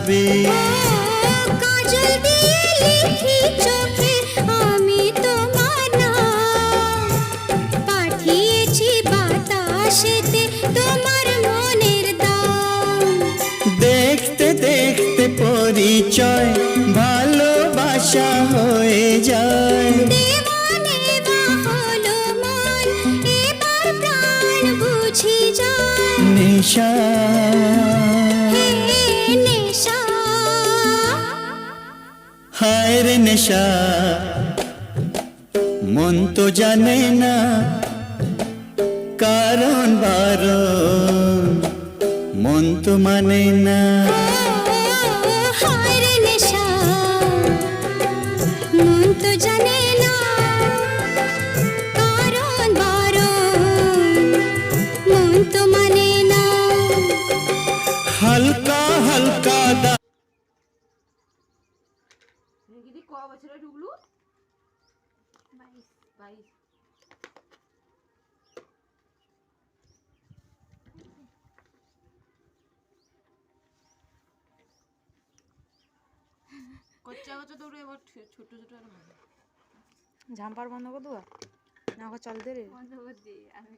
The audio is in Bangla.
যাবে। কাজল দিয়ে লিখি চোখে আমি তোমার নাম, পাঠিয়েছি বাতাসেতে তোমার মনের দাম। দেখতে দেখতে পরিচয় ভালোবাসা হয়ে যায়। দেওয়ানে বা হলো মন, এবার প্রাণ বুঝি যায়। নেশা হে নেশা, হায় রে নেশা, মন তো জানে না কারণ বারণ, মন তো মানে না। হায় রে নেশা, মন তো জানে না কারণ বারণ, মন তো মানে না। হালকা হালকা দিদি ক বছরে ঢুকলু? 22। কচ্চা কচ্চা দৌড়ে এবার ছোট ছোট আর মানে ঝাম্পার বন্ধ করে দেবো না, চল দে রে। বন্ধ করে দে, আমি